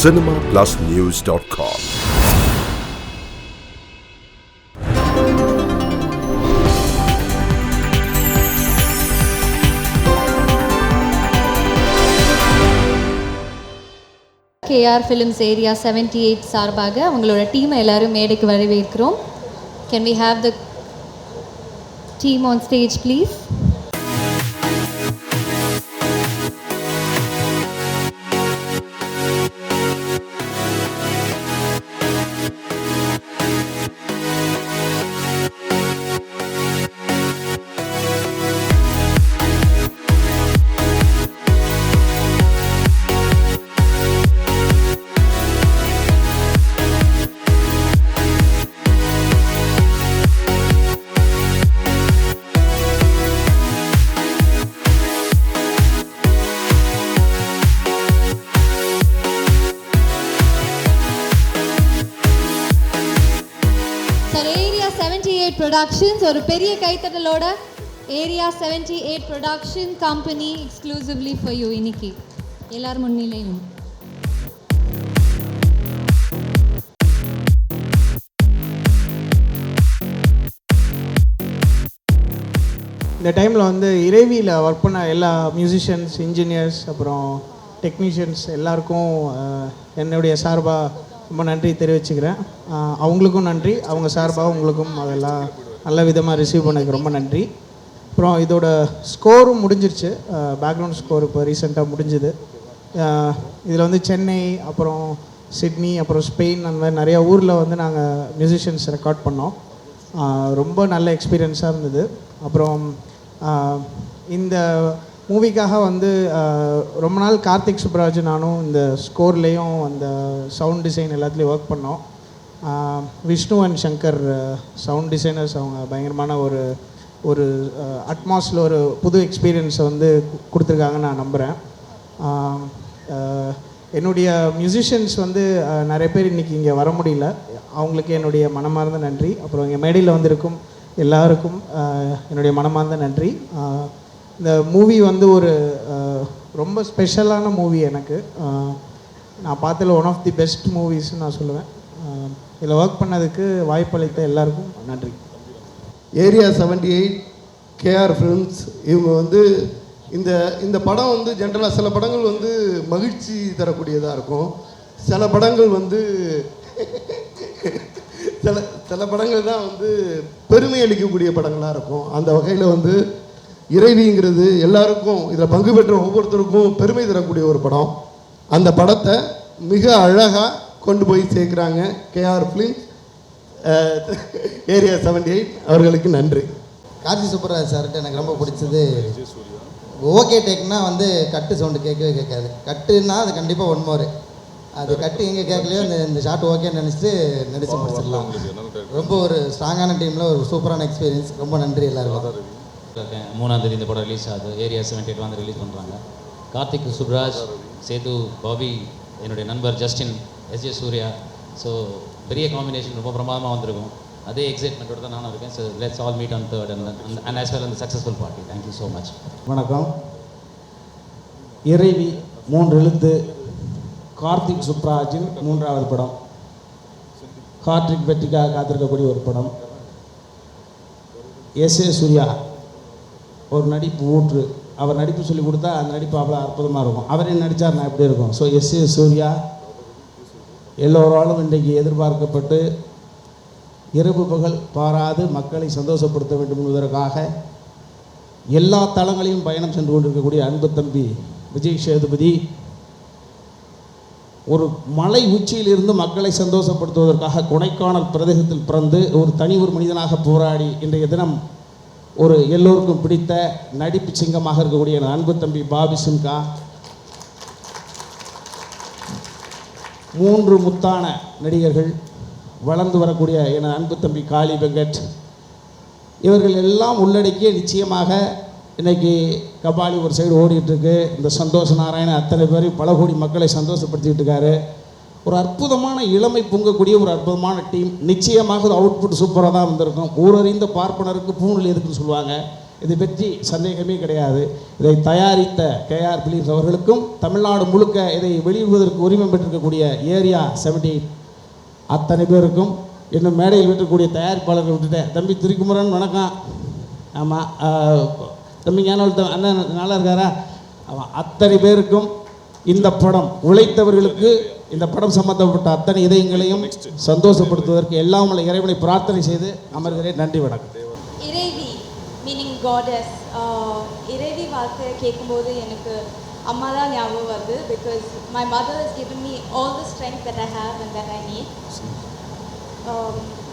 cinemaplusnews.com. KR Films Area 78 சார்பாக அவங்களோட டீமை எல்லாரும் மேடைக்கு வரவேற்கிறோம். Can we have the team on stage please? Area 78 Productions ஒரு பெரிய கைத்தட்டலோட Area 78 Production Company exclusively for you இன்னைக்கு எல்லாரும் முன்னிலையிலும். இந்த டைமில் வந்து இறைவியில் ஒர்க் பண்ண எல்லா மியூசிஷியன்ஸ், இன்ஜினியர்ஸ், அப்புறம் டெக்னீஷியன்ஸ் எல்லாருக்கும் என்னுடைய சார்பாக ரொம்ப நன்றி தெரிவிச்சுக்கிறேன். அவங்களுக்கும் நன்றி, அவங்க சார்பாக உங்களுக்கும் அதெல்லாம் நல்ல விதமாக ரிசீவ் பண்ணதுக்கு ரொம்ப நன்றி. அப்புறம் இதோட ஸ்கோரும் முடிஞ்சிருச்சு, பேக்ரவுண்ட் ஸ்கோர் இப்போ ரீசெண்டாக முடிஞ்சுது. இதில் வந்து சென்னை, அப்புறம் சிட்னி, அப்புறம் ஸ்பெயின், அந்த மாதிரி நிறையா ஊரில் வந்து நாங்கள் மியூசிஷியன்ஸ் ரெக்கார்ட் பண்ணோம். ரொம்ப நல்ல எக்ஸ்பீரியன்ஸாக இருந்தது. அப்புறம் இந்த மூவிக்காக வந்து ரொம்ப நாள் கார்த்திக் சுப்ராஜ் நானும் இந்த ஸ்கோர்லேயும் அந்த சவுண்ட் டிசைன் எல்லாத்துலேயும் ஒர்க் பண்ணோம். Vishnu and Shankar sound designers, அவங்க பயங்கரமான ஒரு அட்மாஸில் ஒரு புது எக்ஸ்பீரியன்ஸை வந்து கொடுத்துருக்காங்கன்னு நான் நம்புகிறேன். என்னுடைய மியூசிஷியன்ஸ் வந்து நிறைய பேர் இன்றைக்கி இங்கே வர முடியல, அவங்களுக்கு என்னுடைய மனமார்ந்த நன்றி. அப்புறம் இங்கே மேடையில் வந்திருக்கும் எல்லாருக்கும் என்னுடைய மனமார்ந்த நன்றி. இந்த மூவி வந்து ஒரு ரொம்ப ஸ்பெஷலான மூவி எனக்கு. நான் பார்த்ததில் ஒன் ஆஃப் தி பெஸ்ட் மூவிஸ்ன்னு நான் சொல்லுவேன். இதில் ஒர்க் பண்ணதுக்கு வாய்ப்பளித்த எல்லாருக்கும் நன்றி. ஏரியா 78 KR Films இவங்க வந்து இந்த படம் வந்து ஜென்ரலாக சில படங்கள் வந்து மகிழ்ச்சி தரக்கூடியதாக இருக்கும், சில படங்கள் வந்து சில படங்கள் தான் வந்து பெருமை அளிக்கக்கூடிய படங்களாக இருக்கும். அந்த வகையில் வந்து இறைவிங்கிறது எல்லாருக்கும், இதில் பங்கு பெற்ற ஒவ்வொருத்தருக்கும் பெருமை தரக்கூடிய ஒரு படம். அந்த படத்தை மிக அழகாக கொண்டு போய் சேர்க்குறாங்க KR Films ஏரியா 78 அவர்களுக்கு நன்றி. கார்த்தி சுப்பராஜ் சார்கிட்ட எனக்கு ரொம்ப பிடிச்சது, ஓகே டேக்னா வந்து கட்டு சவுண்டு கேட்கவே கேட்காது. கட்டுன்னா அது கண்டிப்பாக ஒன் மோர், அது கட்டு எங்கே கேட்கலையோ இந்த ஷாட் ஓகேன்னு நினச்சிட்டு நடித்து முடிச்சிடலாம். ரொம்ப ஒரு ஸ்ட்ராங்கான டீமில் ஒரு சூப்பரான எக்ஸ்பீரியன்ஸ். ரொம்ப நன்றி எல்லாருக்கும். 3ஆம் தேதி இந்த படம் ரிலீஸ் ஆகுது. ஏரியா 78 வந்து ரிலீஸ் பண்ணுறாங்க. கார்த்திக் சுப்ராஜ், சேது, பாபி, என்னுடைய நண்பர் ஜஸ்டின், SJ சூர்யா. ஸோ பெரிய காம்பினேஷன், ரொம்ப பிரமாதமாக வந்திருக்கும். அதே எக்ஸைட்மெண்ட்டோட தான் நானும் இருக்கேன். So let's all meet on 3rd and as well on the successful party. Thank you so much. வணக்கம். இறைவி 3 எழுத்து, கார்த்திக் சுப்ராஜின் 3வது படம். கார்த்திக் வெற்றிக்காக காத்திருக்கக்கூடிய ஒரு படம். SJ சூர்யா ஒரு நடிப்பு ஊற்று, அவர் நடிப்பு சொல்லி கொடுத்தா அந்த நடிப்பு அவ்வளோ அற்புதமாக இருக்கும். அவரே நடித்தார் நான் எப்படி இருக்கும். ஸோ SJ சூர்யா எல்லோராலும் இன்றைக்கு எதிர்பார்க்கப்பட்டு இரவு பகல் பாராது மக்களை சந்தோஷப்படுத்த வேண்டும் என்பதற்காக எல்லா தளங்களையும் பயணம் சென்று கொண்டிருக்கக்கூடிய அன்பு தம்பி விஜய் சேதுபதி ஒரு மலை உச்சியிலிருந்து மக்களை சந்தோஷப்படுத்துவதற்காக கொடைக்கானல் பிரதேசத்தில் பிறந்து ஒரு தனி ஒரு மனிதனாக போராடி இன்றைய தினம் ஒரு எல்லோருக்கும் பிடித்த நடிப்பு சிங்கமாக இருக்கக்கூடிய அன்பு தம்பி பாபி சிம்கா, 3 முத்தான நடிகர்கள், வளர்ந்து வரக்கூடிய என் அன்பு தம்பி காளி வெங்கட், இவர்கள் எல்லாம் உள்ளடக்கிய நிச்சயமாக இன்றைக்கி கபாலி ஒரு சைடு ஓடிட்டுருக்கு. இந்த சந்தோஷ நாராயணன் அத்தனை பேரையும் பல கோடி மக்களை சந்தோஷப்படுத்திக்கிட்டு இருக்காரு. ஒரு அற்புதமான இளமை பொங்கக்கூடிய ஒரு அற்புதமான டீம். நிச்சயமாக ஒரு அவுட்புட் சூப்பராக தான் வந்திருக்கும். ஊரறிந்த பார்ப்பனருக்கு பூணல் எதுக்குன்னு சொல்லுவாங்க. இதை பற்றி சந்தேகமே கிடையாது. இதை தயாரித்த கேஆர் பிலிம்ஸ் அவர்களுக்கும் தமிழ்நாடு முழுக்க இதை வெளியிடுவதற்கு உரிமை பெற்றிருக்கக்கூடிய ஏரியா 78 அத்தனை பேருக்கும், இன்னும் மேடையில் விட்டுக்கூடிய தயாரிப்பாளர்கள் விட்டுட்டேன். தம்பி திரிக்குமரன் வணக்கம். ஆமாம், தம்பி ஞானவல் அண்ணன் நல்லா இருக்காரா? ஆமாம், அத்தனை பேருக்கும் இந்த படம் உழைத்தவர்களுக்கு இந்த படம் சம்பந்தப்பட்ட அத்தனை இதயங்களையும் சந்தோஷப்படுத்துவதற்கு எல்லாம் உள்ள இறைவனை பிரார்த்தனை செய்து அமர்கிறேன். நன்றி, வணக்கம். இறைவி மீனிங் காடஸ். இறைவி வார்த்தை கேட்கும்போது எனக்கு அம்மா தான் ஞாபகம் வருது. Because my mother has given me all the strength that I have and that I need.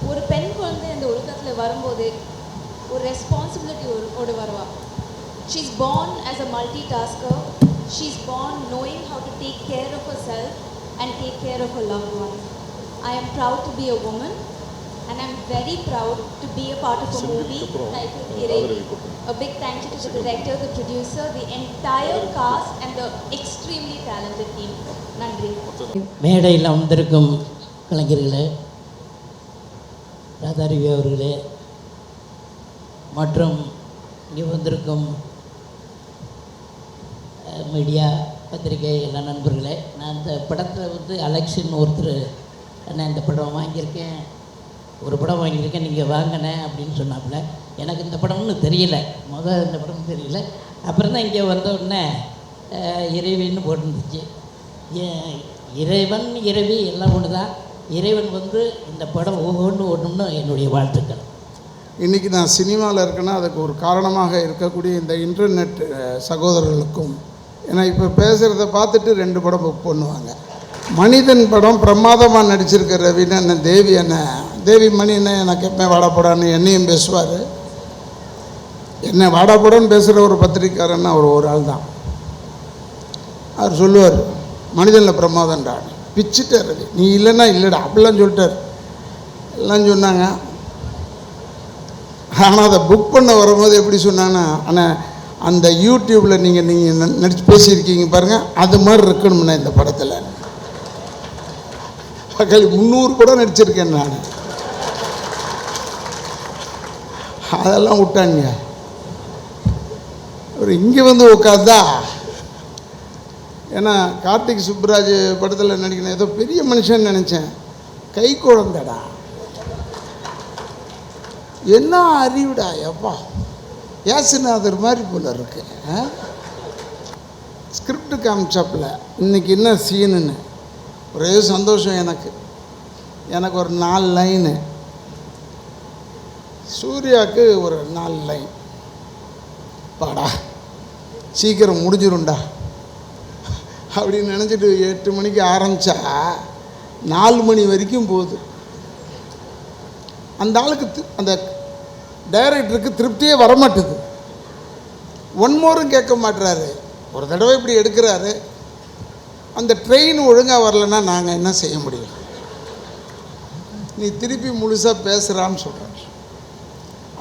ஒரு பெண் குழந்தை இந்த உலகத்தில் வரும்போது ஒரு ரெஸ்பான்சிபிலிட்டி ஓடு வருவா. She is born as a multitasker. She is born knowing how to take care of herself and take care of her loved ones. I am proud to be a woman and I am very proud to be a part of a movie titled Irevi. A big thank you to the director, the producer, the entire cast and the extremely talented team. Nandri. மேடையில் வந்திருக்கும் கலைஞர்களே, ராதாரவி அவர்களே மற்றும் இங்கே வந்திருக்கும் media பத்திரிகை எல்லா நண்பர்களே, நான் இந்த படத்தில் வந்து அலெக்ஷன் ஒருத்தர் நான் இந்த படம் வாங்கியிருக்கேன், ஒரு படம் வாங்கியிருக்கேன், நீங்கள் வாங்கினேன் அப்படின்னு சொன்னாப்புல. எனக்கு இந்த படம்னு தெரியல, இந்த படம் தெரியல. அப்புறம் தான் இங்கே வந்த உடனே இறைவின்னு போட்டுருந்துச்சு. இறைவன் இறைவி எல்லாம் ஒன்று தான். இறைவன் வந்து இந்த படம் ஒவ்வொன்று ஒன்றும்னு என்னுடைய வாழ்த்துக்கள். இன்றைக்கி நான் சினிமாவில் இருக்கேன்னா அதுக்கு ஒரு காரணமாக இருக்கக்கூடிய இந்த இன்டர்நெட் சகோதரர்களுக்கும், ஏன்னா இப்போ பேசுகிறத பார்த்துட்டு 2 படம் புக் பண்ணுவாங்க. மனிதன் படம் பிரமாதமாக நடிச்சிருக்க ரவின்னு அண்ணன் தேவி மணி என்ன எனக்கு எப்போ வாடாப்படான்னு என்னையும் பேசுவார். என்ன வாடாப்படான்னு பேசுகிற ஒரு பத்திரிக்காரன்னா ஒரு ஆள் தான். அவர் சொல்லுவார், மனிதனில் பிரமாதம்டா, பிச்சுட்டார் ரவி, நீ இல்லைன்னா இல்லைடா அப்படிலாம் சொல்லிட்டார். எல்லாம் சொன்னாங்க. ஆனால் அதை புக் பண்ண வரும்போது எப்படி சொன்னாங்கன்னா, ஆனால் அந்த யூடியூப்பில் நீங்கள் நடிச்சு பேசியிருக்கீங்க பாருங்கள், அது மாதிரி இருக்கணும்னா இந்த படத்தில். பக்கல் 300 படம் நடிச்சிருக்கேன் நான். அதெல்லாம் விட்டாங்க. ஒரு இங்கே வந்து உட்காந்தா, ஏன்னா கார்த்திக் சுப்ராஜ் படத்தில் நடிக்கணும், ஏதோ பெரிய மனுஷன் நினச்சேன். கை குழந்தடா, என்ன அறிவுடா எப்பா, யாசிநாதர் மாதிரி போல இருக்கு. ஸ்கிரிப்ட் காமிச்சாப்பில் இன்றைக்கி என்ன சீனுன்னு ஒரே சந்தோஷம் எனக்கு ஒரு 4 லைனு, சூர்யாவுக்கு ஒரு 4 லைன். பாடா சீக்கிரம் முடிஞ்சிரும்டா அப்படின்னு நினச்சிட்டு 8 மணிக்கு ஆரம்பித்தா 4 மணி வரைக்கும் போகுது. அந்த ஆளுக்கு அந்த டைரக்டருக்கு திருப்தியே வரமாட்டுது. 1 மோரும் கேட்க மாட்டுறாரு. ஒரு தடவை இப்படி எடுக்கிறாரு, அந்த ட்ரெயின் ஒழுங்காக வரலன்னா நாங்கள் என்ன செய்ய முடியும், நீ திருப்பி முழுசாக பேசுகிறான்னு சொல்கிறார்.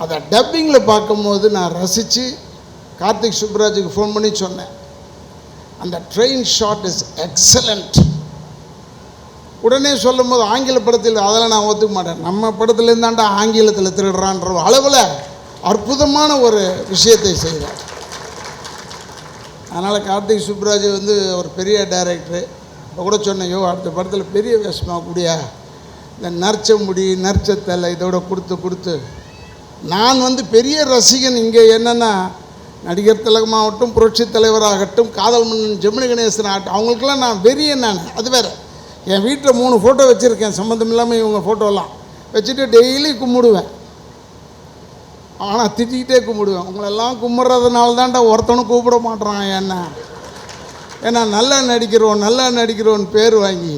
அதை டப்பிங்கில் பார்க்கும்போது நான் ரசித்து கார்த்திக் சுப்ராஜுக்கு ஃபோன் பண்ணி சொன்னேன், அந்த ட்ரெயின் ஷாட் இஸ் எக்ஸலண்ட். உடனே சொல்லும் போது ஆங்கில படத்தில் அதெல்லாம் நான் ஒத்துக்க மாட்டேன், நம்ம படத்துலேருந்தாண்டா ஆங்கிலத்தில் திருடுறான்ற அளவில் அற்புதமான ஒரு விஷயத்தை செய்தார். அதனால் கார்த்திக் சுப்ராஜ் வந்து ஒரு பெரிய டைரக்டரு. இப்போ கூட சொன்னேன், அடுத்த படத்தில் பெரிய வேஷமாக கூடிய இந்த நர்ச்ச முடி நர்ச்ச தலை இதோட கொடுத்து நான் வந்து பெரிய ரசிகன். இங்கே என்னென்னா நடிகர் திலகமாகட்டும், புரட்சி தலைவராகட்டும், காதல் மன்னன் ஜெமினி கணேசன் ஆகட்டும், அவங்களுக்கெல்லாம் நான் வெறியன். நான் அது வேறு. என் வீட்டில் 3 ஃபோட்டோ வச்சுருக்கேன், சம்மந்தம் இல்லாமல் இவங்க ஃபோட்டோலாம் வச்சுட்டு டெய்லி கும்பிடுவேன். ஆனால் திட்டிக்கிட்டே கும்பிடுவேன். உங்களெல்லாம் கும்பிட்றதுனால தான்டா ஒருத்தனும் கூப்பிட மாட்டேறான் என்ன. ஏன்னா நல்லா நடிக்கிறோன்னு பேர் வாங்கி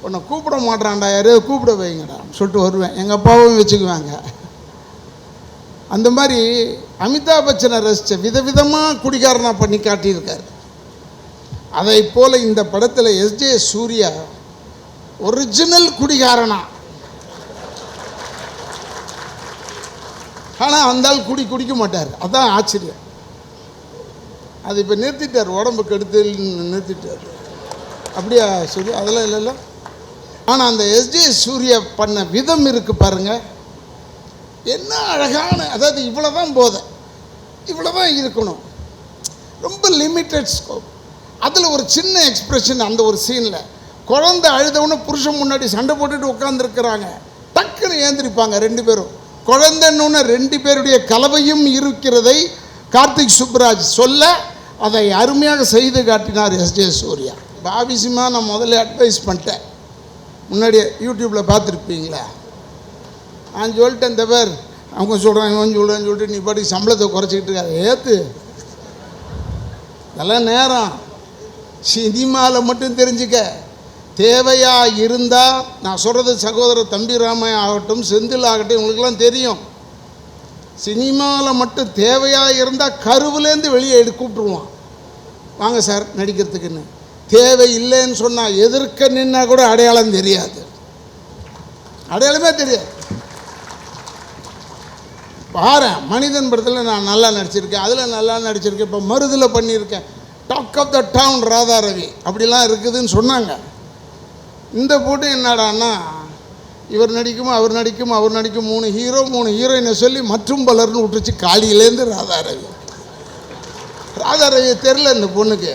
உன்னை கூப்பிட மாட்டேறான்டா, யாரையோ கூப்பிட வைங்கடா சொல்லிட்டு வருவேன். எங்கள் அப்பாவும் வச்சுக்குவாங்க. அந்த மாதிரி அமிதாப் பச்சனை ரசித்த விதவிதமாக குடிகாரனாக பண்ணி காட்டியிருக்கார். அதை போல் இந்த படத்தில் எஸ்ஜே சூர்யா ஒரிஜினல் குடிகாரனா. ஆனால் அந்த ஆள் குடிக்க மாட்டார், அதான் ஆச்சரியம். அது இப்போ நிறுத்திட்டார், உடம்புக்கு எடுத்து நிறுத்திட்டார். அப்படியா சூர்யா? அதெல்லாம் இல்லைல்ல. ஆனால் அந்த எஸ்ஜே சூர்யா பண்ண விதம் இருக்குது பாருங்கள், என்ன அழகான. அதாவது இவ்வளோ தான் போதை, இவ்வளோ தான் இருக்கணும், ரொம்ப லிமிட்டட் ஸ்கோப். அதில் ஒரு சின்ன எக்ஸ்ப்ரெஷன் அந்த ஒரு சீனில் குழந்தை அழுதவுன்னு புருஷன் முன்னாடி சண்டை போட்டுட்டு உட்காந்துருக்குறாங்க, டக்குன்னு ஏந்திரிப்பாங்க ரெண்டு பேரும். குழந்தைன்னு ரெண்டு பேருடைய கலவையும் இருக்கிறதை கார்த்திக் சுப்ராஜ் சொல்ல அதை அருமையாக செய்து காட்டினார் எஸ்ஜே சூர்யா. பாபி சிம்மா நான் முதல்ல அட்வைஸ் பண்ணிட்டேன், முன்னாடியே யூடியூப்பில் பார்த்துருப்பீங்களா. நான் சொல்லிட்டேன், இந்த பேர் அவங்க சொல்கிறாங்க இவன் சொல்கிறேன்னு சொல்லிட்டு நீ பாட்டி சம்பளத்தை குறைச்சிக்கிட்டு இருக்காது ஏற்று. இதெல்லாம் நேரம் சினிமாவில் மட்டும் தெரிஞ்சுக்க. தேவையாக இருந்தால் நான் சொல்கிறது சகோதரர் தம்பிராமையா ஆகட்டும், செந்தில் ஆகட்டும், இவங்களுக்கெல்லாம் தெரியும். சினிமாவில் மட்டும் தேவையாக இருந்தால் கருவிலேருந்து வெளியே கூப்பிட்ருவான், வாங்க சார் நடிக்கிறதுக்குன்னு. தேவை இல்லைன்னு சொன்னால் எதிர்க்க நின்னா கூட அடையாளம் தெரியாது, அடையாளமே தெரியாது. பாரு மனிதன் படத்தில் நான் நல்லா நடிச்சிருக்கேன், அதில் நல்லா நடிச்சிருக்கேன், இப்போ மருதில் பண்ணியிருக்கேன், talk of the town Radha Ravi அப்படிலாம் இருக்குதுன்னு சொன்னாங்க. இந்த போட்டு என்னடான்னா இவர் நடிக்கும் அவர் நடிக்கும் அவர் நடிக்கும் 3 ஹீரோ 3 ஹீரோயினை சொல்லி மற்றும் பலர்னு விட்டுருச்சு. காலியிலேருந்து ராதா ரவி. ராதா ரவி தெரில இந்த பொண்ணுக்கு.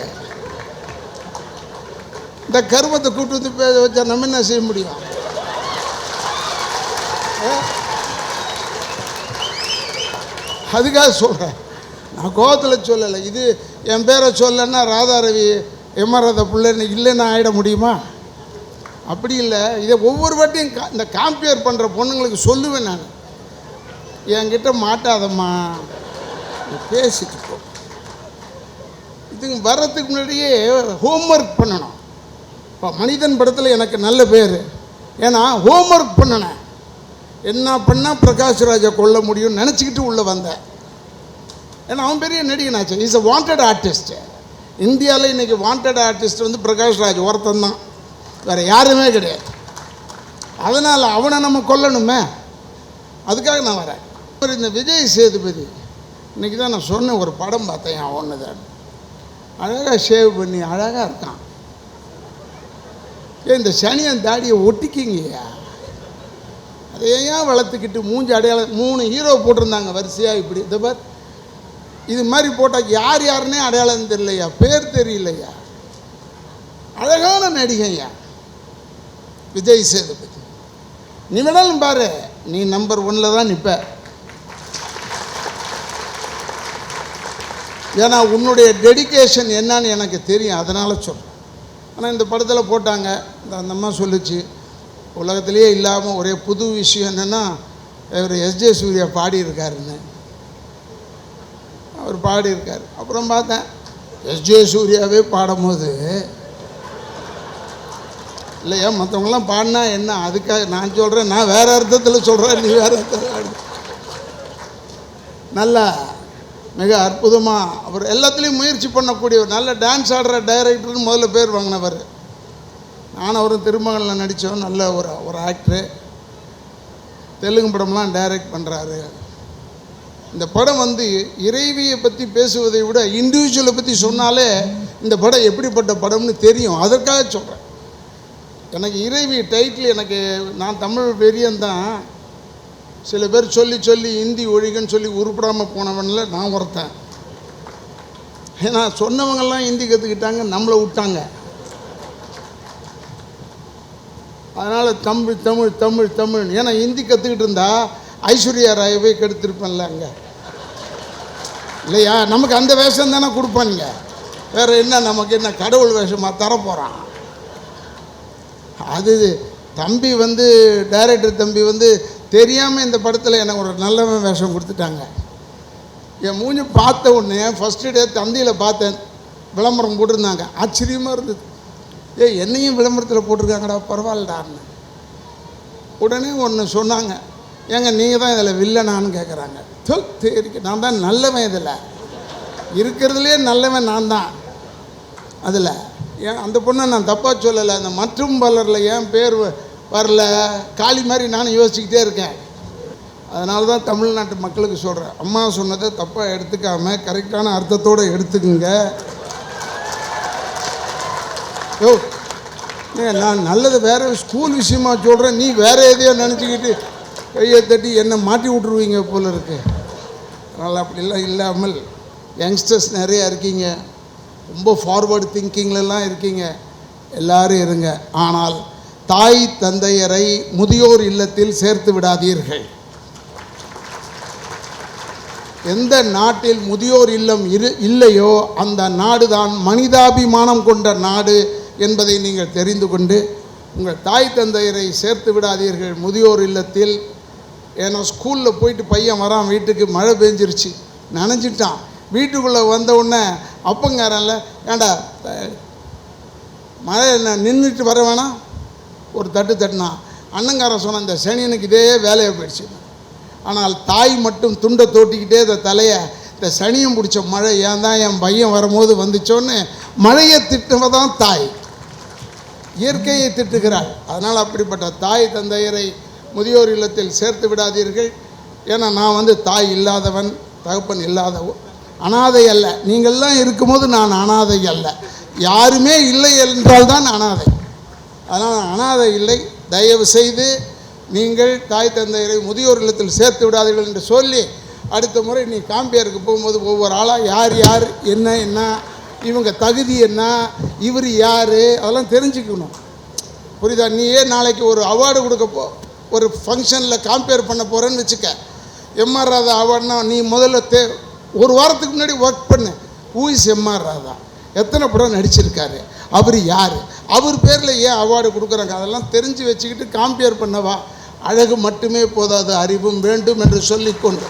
இந்த கருமத்தை கூட்டு வந்து பேச வச்சா நம்ம என்ன செய்ய முடியும்? அதுக்காக சொல்கிறேன், நான் கோவத்தில் சொல்லலை. இது என் பேரை சொல்லலைன்னா ராதா ரவி எம்ஆர்ஆத பிள்ளைன்னு இல்லைன்னு ஆகிட முடியுமா? அப்படி இல்லை. இதை ஒவ்வொரு வாட்டியும் இந்த காம்பேர் பண்ணுற பொண்ணுங்களுக்கு சொல்லுவேன் நான், என்கிட்ட மாட்டாதம்மா பேசிட்டு போ. இதுங்க வர்றதுக்கு முன்னாடியே ஹோம்ஒர்க் பண்ணணும். இப்போ மனிதன் படத்தில் எனக்கு நல்ல பேர், ஏன்னா ஹோம்ஒர்க் பண்ணினேன். என்ன பண்ணால் பிரகாஷ் ராஜை கொல்ல முடியும்னு நினச்சிக்கிட்டு உள்ளே வந்தேன். ஏன்னா அவன் பெரிய நடிகனாச்சு, இஸ் அ வாண்டட் ஆர்டிஸ்ட். இந்தியாவில் இன்றைக்கி வாண்டட் ஆர்டிஸ்ட் வந்து பிரகாஷ் ராஜ் ஒருத்தன் தான், வேறு யாருமே கிடையாது. அதனால் அவனை நம்ம கொல்லணுமே, அதுக்காக நான் வரேன். இந்த விஜய் சேதுபதி இன்றைக்கி தான் நான் சொன்னேன், ஒரு படம் பார்த்தேன் ஒன்று தான், அழகாக ஷேவ் பண்ணி அழகாக இருக்கான். இந்த சனியன் தாடியை ஒட்டிக்கிங்கய்யா, அதை ஏன் வளர்த்துக்கிட்டு மூஞ்சி அடையாளம் 3 ஹீரோ போட்டிருந்தாங்க வரிசையாக இப்படி. இதை பார், இது மாதிரி போட்டால் யார் யாருன்னே அடையாளம் தெரியலையா, பேர் தெரியலையா. அழகான நடிகையா விஜய் சேதுபதி. நீ வேணாலும் பாரு, நீ நம்பர் 1 தான் நிற்ப. ஏன்னா உன்னுடைய டெடிக்கேஷன் என்னன்னு எனக்கு தெரியும், அதனால் சொல்கிறேன். ஆனால் இந்த படத்தில் போட்டாங்க, அந்த அம்மா சொல்லிச்சு, உலகத்திலே இல்லாமல் ஒரே புது விஷயம் என்னென்னா இவர் எஸ்ஜே சூர்யா பாடியிருக்காருன்னு. அவர் பாடியிருக்கார். அப்புறம் பார்த்தேன் எஸ்ஜே சூர்யாவே பாடும்போது இல்லையா, மற்றவங்களாம் பாடினா என்ன, அதுக்காக நான் சொல்கிறேன், நான் வேறு அர்த்தத்தில் சொல்கிறேன், நீ வேறு அர்த்தத்தில். நல்லா மிக அற்புதமாக அவர் எல்லாத்துலேயும் முயற்சி பண்ணக்கூடியவர், நல்ல டான்ஸ் ஆடுற டைரக்டர்னு முதல்ல பேர் வாங்கினவர். நான் அவரும் திருமகளில் நடித்தோம், நல்ல ஒரு ஆக்டரு. தெலுங்கு படம்லாம் டைரக்ட் பண்ணுறாரு. இந்த படம் வந்து இறைவியை பற்றி பேசுவதை விட இண்டிவிஜுவலை பற்றி சொன்னாலே இந்த படம் எப்படிப்பட்ட படம்னு தெரியும், அதற்காக சொல்கிறேன். எனக்கு இறைவி டைட்டில், எனக்கு நான் தமிழ் வெறியன்தான். சில பேர் சொல்லி சொல்லி ஹிந்தி ஒழிகன்னு சொல்லி உருப்படாமல் போனவனில் நான் ஒருத்தன். ஏன்னா சொன்னவங்கெல்லாம் ஹிந்தி கற்றுக்கிட்டாங்க, நம்மளை விட்டாங்க. அதனால் தமிழ் தமிழ் தமிழ் தமிழ். ஏன்னா ஹிந்தி கற்றுக்கிட்டு இருந்தா ஐஸ்வர்யா ராயவே கெடுத்திருப்பேன்ல அங்கே, இல்லையா? நமக்கு அந்த வேஷம் தானே கொடுப்பானுங்க, வேறு என்ன நமக்கு என்ன கடவுள் வேஷமாக தரப்போகிறான். அது தம்பி வந்து டைரக்டர் தம்பி வந்து தெரியாமல் இந்த படத்தில் எனக்கு ஒரு நல்லவன் வேஷம் கொடுத்துட்டாங்க. என் மூஞ்சி பார்த்த உடனே ஃபஸ்ட்டு டே தந்தியில் பார்த்தேன், விளம்பரம் போட்டிருந்தாங்க, ஆச்சரியமாக இருந்தது. என்னையும் விளம்பரத்தில் போட்டிருக்காங்கடா, பரவாயில்லடான்னு. உடனே ஒன்று சொன்னாங்க, ஏங்க நீங்கள் தான் இதில் வில்லனான்னு கேட்குறாங்க. இருக்கு, நான் தான் நல்லவன், இதில் இருக்கிறதுலே நல்லவன் நான் தான். அதில் ஏன் அந்த பொண்ணை நான் தப்பாக சொல்லலை, அந்த மற்றும் பலரில் ஏன் பேர் வரல, காளி மாதிரி நானும் யோசிச்சுக்கிட்டே இருக்கேன். அதனால தான் தமிழ்நாட்டு மக்களுக்கு சொல்கிறேன், அம்மா சொன்னதை தப்பாக எடுத்துக்காமல் கரெக்டான அர்த்தத்தோடு எடுத்துக்குங்க. நான் நல்லது வேறு ஸ்கூல் விஷயமா சொல்கிறேன், நீ வேறு எதையோ நினச்சிக்கிட்டு கையை தட்டி என்னை மாட்டி விட்ருவீங்க போல இருக்கு. அதனால் அப்படிலாம் இல்லாமல் யங்ஸ்டர்ஸ் நிறையா இருக்கீங்க, ரொம்ப ஃபார்வர்டு திங்கிங்லலாம் இருக்கீங்க, எல்லாரும் இருங்க. ஆனால் தாய் தந்தையரை முதியோர் இல்லத்தில் சேர்த்து விடாதீர்கள். எந்த நாட்டில் முதியோர் இல்லம் இல்லையோ அந்த நாடு தான் மனிதாபிமானம் கொண்ட நாடு என்பதை நீங்கள் தெரிந்து கொண்டு உங்கள் தாய் தந்தையரை சேர்த்து விடாதீர்கள் முதியோர் இல்லத்தில். ஏன்னா ஸ்கூலில் போயிட்டு பையன் வரான், வீட்டுக்கு மழை பெஞ்சிருச்சு, நனைஞ்சிட்டான். வீட்டுக்குள்ளே வந்த உடனே அப்பங்காரன்ல ஏண்டா மழை என்ன நின்றுட்டு வர வேணாம் ஒரு தட்டு தட்டினா, அண்ணங்காரன் சொன்ன இந்த சனியனுக்கு இதே வேலையை போயிடுச்சு. ஆனால் தாய் மட்டும் துண்டை தோட்டிக்கிட்டே இந்த தலையை இந்த சனியம் பிடிச்ச மழை ஏன் தான் என் பையன் வரும்போது வந்துச்சோன்னு மழையை திட்டுவதான் தாய், இயற்கையை திட்டுகிறாள். அதனால் அப்படிப்பட்ட தாய் தந்தையரை முதியோர் இல்லத்தில் சேர்த்து விடாதீர்கள். ஏன்னா நான் தாய் இல்லாதவன், தகப்பன் இல்லாதவன், அனாதை அல்ல. நீங்கள்லாம் இருக்கும்போது நான் அனாதை அல்ல, யாருமே இல்லை என்றால் தான் அனாதை. அதனால் அனாதை இல்லை. தயவு செய்து நீங்கள் தாய் தந்தையரை முதியோர் இல்லத்தில் சேர்த்து விடாதீர்கள் என்று சொல்லி அடுத்த முறை நீ காம்பியருக்கு போகும்போது ஒவ்வொரு ஆளாக யார் யார் என்ன இவங்க தகுதி என்ன, இவர் யார், அதெல்லாம் தெரிஞ்சுக்கணும். புரியுதா? நீயே நாளைக்கு ஒரு அவார்டு கொடுக்கப்போ ஒரு ஃபங்க்ஷனில் காம்பேர் பண்ண போகிறேன்னு வச்சுக்க, எம்ஆர் ராதா அவார்டுனா நீ முதல்ல ஒரு வாரத்துக்கு முன்னாடி ஒர்க் பண்ணு. ஹூ இஸ் எம்ஆர் ராதா, எத்தனை படம் நடிச்சிருக்காரு, அவர் யார், அவர் பேரில் ஏன் அவார்டு கொடுக்குறாங்க, அதெல்லாம் தெரிஞ்சு வச்சுக்கிட்டு காம்பேர் பண்ணவா. அழகு மட்டுமே போதாது, அறிவும் வேண்டும் என்று சொல்லிக்கொண்டு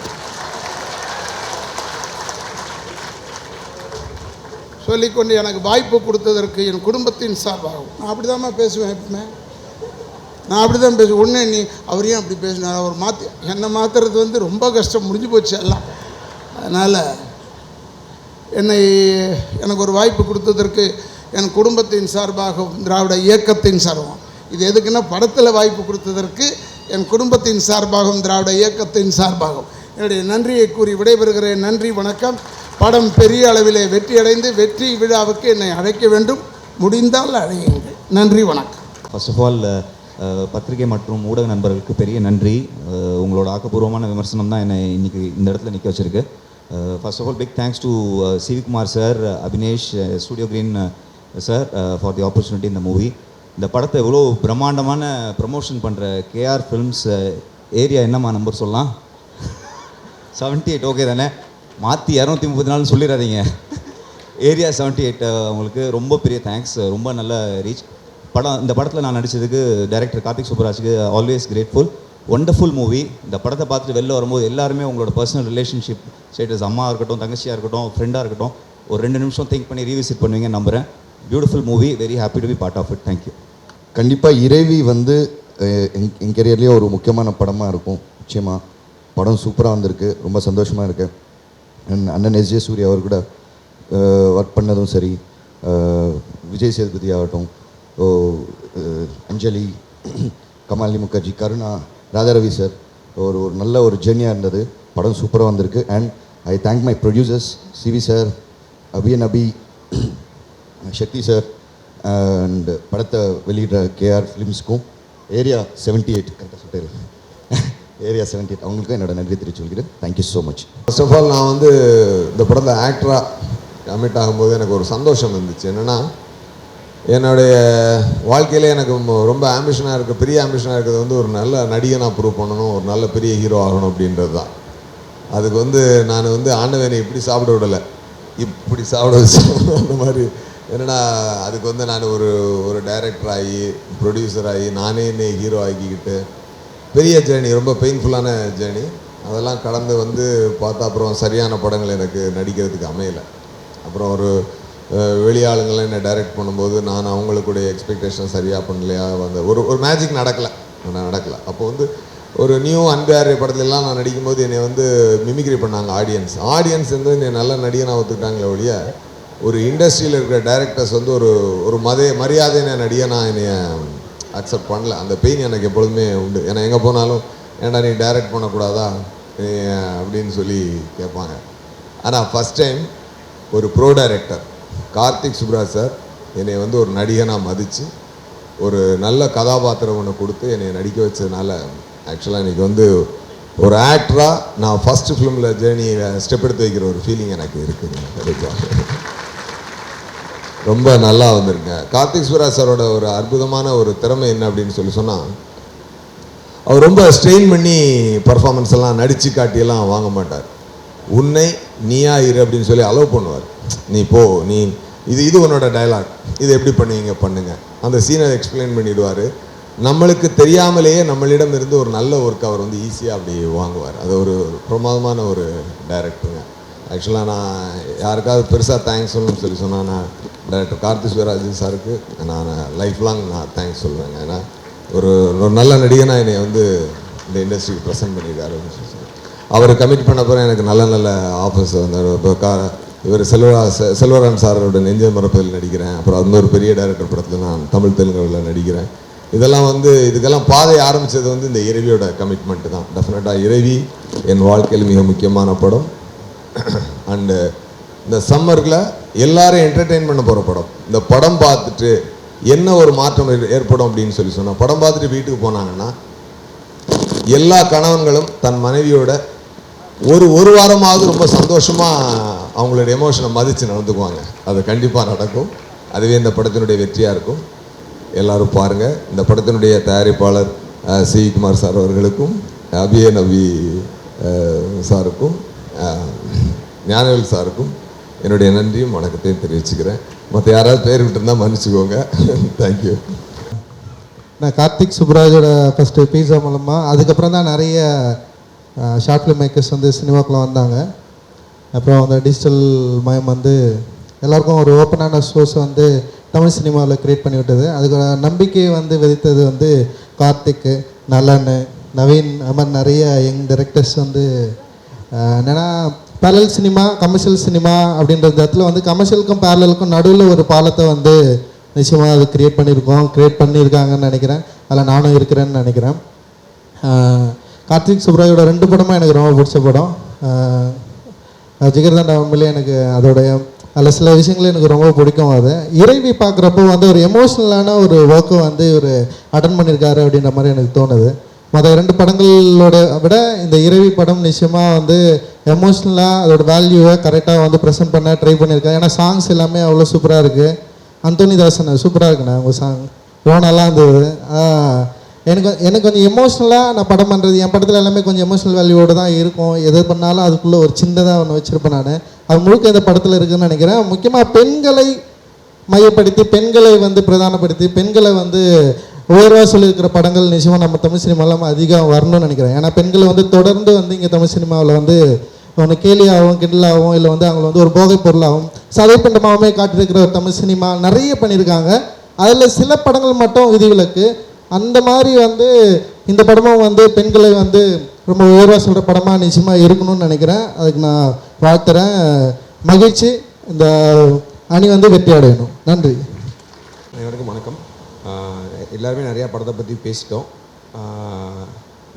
எனக்கு வாய்ப்பு கொடுத்ததற்கு என் குடும்பத்தின் சார்பாகும் நான் அப்படி தான் பேசுவேன். எப்பவுமே நான் அப்படி தான் பேசுவேன். உடனே நீ அவர் ஏன் அப்படி பேசினார், அவர் மாற்றி என்னை மாற்றுறது ரொம்ப கஷ்டம், முடிஞ்சு போச்சு எல்லாம். அதனால் எனக்கு ஒரு வாய்ப்பு கொடுத்ததற்கு என் குடும்பத்தின் சார்பாகவும் திராவிட இயக்கத்தின் சார்பாகவும், இது எதுக்குன்னா படத்தில் வாய்ப்பு கொடுத்ததற்கு என் குடும்பத்தின் சார்பாகவும் திராவிட இயக்கத்தின் சார்பாகவும் என்னுடைய நன்றியை கூறி விடைபெறுகிறேன். நன்றி, வணக்கம். படம் பெரிய அளவிலே வெற்றியடைந்து வெற்றி விழாவுக்கு என்னை அழைக்க வேண்டும், முடிந்தால் அழையுங்கள். நன்றி, வணக்கம். ஃபர்ஸ்ட் ஆஃப் ஆல் பத்திரிகை மற்றும் ஊடக நண்பர்களுக்கு பெரிய நன்றி. உங்களோட ஆக்கப்பூர்வமான விமர்சனம் தான் என்னை இன்றைக்கி இந்த இடத்துல நிற்க வச்சுருக்கு. First of all big thanks to Sivakumar sir, Abinesh, Studio Green sir for the opportunity இந்த மூவி. இந்த படத்தை எவ்வளோ பிரம்மாண்டமான ப்ரமோஷன் பண்ணுற கேஆர் ஃபிலிம்ஸ் ஏரியா என்னம்மா நம்பர் சொல்லலாம், 78 ஓகே தானே, மாற்றி 234 சொல்லிடாதீங்க, ஏரியா 78 அவங்களுக்கு ரொம்ப பெரிய தேங்க்ஸ். ரொம்ப நல்ல ரீச் படம். இந்த படத்தில் நான் நடித்ததுக்கு டைரக்டர் கார்த்திக் சுப்ராஜுக்கு ஆல்வேஸ் கிரேட்ஃபுல். Wonderful movie. இந்த படத்தை பார்த்துட்டு வெளில வரும்போது எல்லாருமே உங்களோட பர்சனல் ரிலேஷன்ஷிப் ஸ்டேட்டஸ், அம்மா இருக்கட்டும், தங்கச்சியாக இருக்கட்டும், ஃப்ரெண்டாக இருக்கட்டும், ஒரு 2 நிமிஷம் திங்க் பண்ணி ரீவிசிட் பண்ணுவீங்க நம்புகிறேன். Beautiful movie, very happy to be part of it. Thank you. கண்டிப்பாக இறைவி என் கெரியர்லேயே ஒரு முக்கியமான படமாக இருக்கும். நிச்சயமாக படம் சூப்பராக வந்திருக்கு, ரொம்ப சந்தோஷமாக இருக்கு. அண்ணன் எஸ்ஜே சூர்யா அவர் கூட ஒர்க் பண்ணதும் சரி, விஜய் சேதுபதி ஆகட்டும், அஞ்சலி, கமாலினி முகர்ஜி, கருணா, ராதாரவி சார், ஒரு நல்ல ஒரு ஜெர்னியாக இருந்தது. படம் சூப்பராக வந்திருக்கு. And I thank my producers CV sir, Abhi, Sakthi sir, and படத்தை வெளியிடுற கேஆர் ஃபிலிம்ஸ்க்கும், ஏரியா 78 கரெக்டாக சொல்லிட்டு ஏரியா 78 அவங்களுக்கும் என்னோட நன்றி தெரிவிச்சுக்கிறேன். Thank you so much. First of all நான் இந்த படத்தில் ஆக்டராக கமிட் ஆகும்போது எனக்கு ஒரு சந்தோஷம் இருந்துச்சு. என்னென்னா, என்னுடைய வாழ்க்கையில் எனக்கு ரொம்ப ஆம்பிஷனாக இருக்குது, பெரிய ஆம்பிஷனாக இருக்கிறது ஒரு நல்ல நடிகனாக ப்ரூவ் பண்ணணும், ஒரு நல்ல பெரிய ஹீரோ ஆகணும் அப்படின்றது தான். அதுக்கு நான் ஆண்டவனை இப்படி சாப்பிட விடலை, இப்படி சாப்பிட வச்சு அந்த மாதிரி. என்னென்னா, அதுக்கு நான் ஒரு டைரக்டர் ஆகி, ப்ரொடியூசர் ஆகி, நானே என்னை ஹீரோ ஆக்கிக்கிட்டு பெரிய ஜேர்னி, ரொம்ப பெயின்ஃபுல்லான ஜேர்னி. அதெல்லாம் கடந்து பார்த்தா அப்புறம் சரியான படங்கள் எனக்கு நடிக்கிறதுக்கு அமையலை. அப்புறம் வெளியாளுங்கள்லாம் என்னை டைரக்ட் பண்ணும்போது நான் அவங்களுக்குடைய எக்ஸ்பெக்டேஷன் சரியாக பண்ணலையா, ஒரு மேஜிக் நடக்கலை. அப்போ ஒரு நியூ அன்பியார் படத்துலலாம் நான் நடிக்கும்போது என்னை மிமிக்ரி பண்ணாங்க ஆடியன்ஸ் என்னை நல்ல நடிகனாக ஒத்துக்கிட்டாங்களே ஒழிய, ஒரு இண்டஸ்ட்ரியில் இருக்கிற டைரக்டர்ஸ் ஒரு மரியாதையான நடிகனாக என்னை அக்செப்ட் பண்ணல. அந்த பெயின் எனக்கு எப்பொழுதுமே உண்டு. ஏன்னா எங்கே போனாலும் ஏன்டா நீ டைரக்ட் பண்ணக்கூடாதா அப்படின்னு சொல்லி கேட்பாங்க. ஆனால் ஃபஸ்ட் டைம் ஒரு ப்ரோ டைரக்டர் கார்த்திக் சுப்ராஜ் சார் என்னை ஒரு நடிகனாக மதித்து ஒரு நல்ல கதாபாத்திரம் ஒன்று கொடுத்து என்னை நடிக்க வச்சதுனால ஆக்சுவலாக இன்றைக்கி ஒரு ஆக்டராக நான் ஃபஸ்ட்டு ஃபிலிமில் ஜேர்னியில் ஸ்டெப் எடுத்து வைக்கிற ஒரு ஃபீலிங் எனக்கு இருக்குதுங்க. ரொம்ப நல்லா வந்திருங்க. கார்த்திக் சுப்ராஜ் சாரோட ஒரு அற்புதமான ஒரு திறமை என்ன அப்படின்னு சொன்னால், அவர் ரொம்ப ஸ்ட்ரெயின் பண்ணி பர்ஃபார்மன்ஸ் எல்லாம் நடித்து காட்டியெல்லாம் வாங்க மாட்டார். உன்னை நீயா இரு அப்படின்னு சொல்லி அலோவ் பண்ணுவார். நீ போ, நீ இது உன்னோட டயலாக், இது எப்படி பண்ணுவீங்க பண்ணுங்க, அந்த சீனை எக்ஸ்பிளைன் பண்ணிவிடுவார். நம்மளுக்கு தெரியாமலேயே நம்மளிடம் இருந்து ஒரு நல்ல ஒர்க் அவர் வந்து ஈஸியாக அப்படி வாங்குவார். அது ஒரு பிரமாதமான ஒரு டைரக்டருங்க. ஆக்சுவலாக நான் யாருக்காவது பெருசாக தேங்க்ஸ் சொல்லணும்னு சொன்னால் நான் டைரக்டர் கார்த்திக் சுப்ராஜ் சாருக்கு நான் லைஃப் லாங் நான் தேங்க்ஸ் சொல்லுவேங்க. ஏன்னா ஒரு நல்ல நடிகனாக என்னை வந்து இந்த இண்டஸ்ட்ரிக்கு ப்ரெசென்ட் பண்ணியிருக்காரு. அவர் கமிட் பண்ண பிறகு எனக்கு நல்ல ஆஃபர்ஸ் வந்தார். இப்போ இவர் செல்வராஜ் சாரோட நெஞ்ச மரப்பில் நடிக்கிறேன். அப்புறம் அந்த ஒரு பெரிய டைரக்டர் படத்தில் நான் தமிழ் தெலுங்குல நடிக்கிறேன். இதெல்லாம் வந்து இதுக்கெல்லாம் பாதை ஆரம்பித்தது வந்து இந்த இரவியோட கமிட்மெண்ட்டு தான். டெஃபினட்டாக இரவி என் வாழ்க்கையில் மிக முக்கியமான படம். அண்டு இந்த சம்மரில் எல்லாரும் என்டர்டெயின் பண்ண போகிற படம். இந்த படம் பார்த்துட்டு என்ன ஒரு மாற்றம் ஏற்படும் அப்படின்னு சொன்னால், படம் பார்த்துட்டு வீட்டுக்கு போனாங்கன்னா எல்லா கணவன்களும் தன் மனைவியோட ஒரு வாரமாவது ரொம்ப சந்தோஷமாக அவங்களோட எமோஷனை மதித்து நடந்துக்குவாங்க. அது கண்டிப்பாக நடக்கும். அதுவே இந்த படத்தினுடைய வெற்றியாக இருக்கும். எல்லோரும் பாருங்கள். இந்த படத்தினுடைய தயாரிப்பாளர் சிவிகுமார் சார் அவர்களுக்கும், அபிநவி சாருக்கும், ஞானவேல் சாருக்கும் என்னுடைய நன்றியும் வணக்கத்தையும் தெரிவிச்சுக்கிறேன். மற்ற யாராவது பேர் விட்டுருந்தால் மன்னிச்சுக்கோங்க. தேங்க்யூ. நான் கார்த்திக் சுப்ராஜோட ஃபஸ்ட்டு பீஸா மூலமாக, அதுக்கப்புறம் தான் நிறைய ஷார்ட் ஃபிலிம் மேக்கர்ஸ் வந்து சினிமாக்குள்ளே வந்தாங்க. அப்புறம் அந்த டிஜிட்டல் மயம் வந்து எல்லாருக்கும் ஒரு ஓப்பனான சோர்ஸ் வந்து தமிழ் சினிமாவில் க்ரியேட் பண்ணி விட்டது. அதுக்கு நம்பிக்கையை வந்து விதித்தது வந்து கார்த்திக்கு, நலன், நவீன், அது மாதிரி நிறைய யங் டைரக்டர்ஸ் வந்து என்னென்னா பேரல் சினிமா, கமர்ஷியல் சினிமா அப்படின்ற இடத்துல வந்து கமர்ஷியலுக்கும் பேரலுக்கும் நடுவில் ஒரு பாலத்தை வந்து நிச்சயமாக அது க்ரியேட் பண்ணியிருக்காங்கன்னு நினைக்கிறேன். அதில் நானும் இருக்கிறேன்னு நினைக்கிறேன். கார்த்திக் சுப்ராஜோட 2 படமும் எனக்கு ரொம்ப பிடிச்ச படம். ஜிகர்தண்டா உண்மையிலே எனக்கு அதோடைய அதில் சில விஷயங்கள் எனக்கு ரொம்ப பிடிக்கும். அது இறைவி பார்க்குறப்போ வந்து ஒரு எமோஷ்னலான ஒரு ஒர்க்கை வந்து ஒரு அட்டன் பண்ணியிருக்காரு அப்படின்ற மாதிரி எனக்கு தோணுது. மற்ற 2 படங்களோட விட இந்த இறைவி படம் நிச்சயமாக வந்து எமோஷ்னலாக அதோட வேல்யூவை கரெக்டாக வந்து ப்ரெசென்ட் பண்ண ட்ரை பண்ணியிருக்காரு. ஏன்னா சாங்ஸ் எல்லாமே அவ்வளோ சூப்பராக இருக்குது. அந்தோனி தாசன் சூப்பராக இருக்குண்ணா உங்கள் சாங், ரொம்ப நல்லா இருந்தது. எனக்கு கொஞ்சம் எமோஷ்னலாக நான் படம் பண்ணுறது, என் படத்தில் எல்லாமே கொஞ்சம் எமோஷ்னல் வேல்யூவோடு தான் இருக்கும். எது பண்ணாலும் அதுக்குள்ளே ஒரு சின்னதாக ஒன்று வச்சுருப்பேன் நான். அது முழுக்க இந்த படத்தில் இருக்குதுன்னு நினைக்கிறேன். முக்கியமாக பெண்களை மையப்படுத்தி, பெண்களை வந்து பிரதானப்படுத்தி, பெண்களை வந்து உயர்வாக சொல்லியிருக்கிற படங்கள் நிச்சயமாக நம்ம தமிழ் சினிமாவில் அதிகம் வரணும்னு நினைக்கிறேன். ஏன்னா பெண்களை வந்து தொடர்ந்து வந்து இங்கே தமிழ் சினிமாவில் வந்து ஒன்று கேலியாகவும் கிண்டலாகவும் இல்லை வந்து அவங்கள வந்து ஒரு போதைப் பொருளாகவும் சதைப்பண்டமாகவே காட்டியிருக்கிற ஒரு தமிழ் சினிமா நிறைய பண்ணியிருக்காங்க. அதில் சில படங்கள் மட்டும் விதிவிலக்கு. அந்த மாதிரி வந்து இந்த படமும் வந்து பெண்களை வந்து ரொம்ப உயர்வாக சொல்கிற படமாக நிச்சயமாக இருக்கணும்னு நினைக்கிறேன். அதுக்கு நான் வாழ்த்துறேன். மகிழ்ச்சி. இந்த அணி வந்து வெற்றி அடையணும். நன்றி. அனைவருக்கும் வணக்கம். எல்லாருமே நிறையா படத்தை பற்றி பேசிட்டோம்.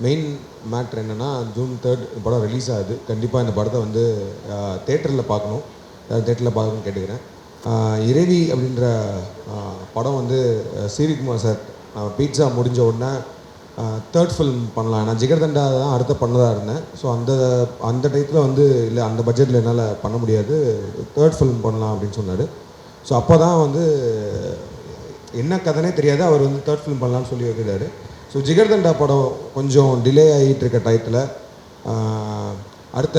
மெயின் மேட்ரு என்னென்னா, ஜூன் 3 படம் ரிலீஸ் ஆகுது. கண்டிப்பாக இந்த படத்தை வந்து தேட்டரில் பார்க்கணும். தேட்டரில் பார்க்கணும்னு கேட்டுக்கிறேன். இரவி அப்படின்ற படம் வந்து சிவிகுமார் சார் பீட்சா முடிஞ்ச உடனே 3rd ஃபிலிம் பண்ணலாம். நான் ஜிகர்தண்டா தான் அடுத்த பண்ணதாக இருந்தேன். ஸோ அந்த டயத்தில் வந்து இல்லை, அந்த பட்ஜெட்டில் என்னால் பண்ண முடியாது, 3rd ஃபிலிம் பண்ணலாம் அப்படின்னு சொன்னார். ஸோ அப்போ தான் வந்து என்ன கதைனே தெரியாது, அவர் வந்து 3rd ஃபிலிம் பண்ணலான்னு சொல்லி வைக்கிறாரு. ஸோ ஜிகர்தண்டா படம் கொஞ்சம் டிலே ஆகிட்டு இருக்க டயத்தில் அடுத்த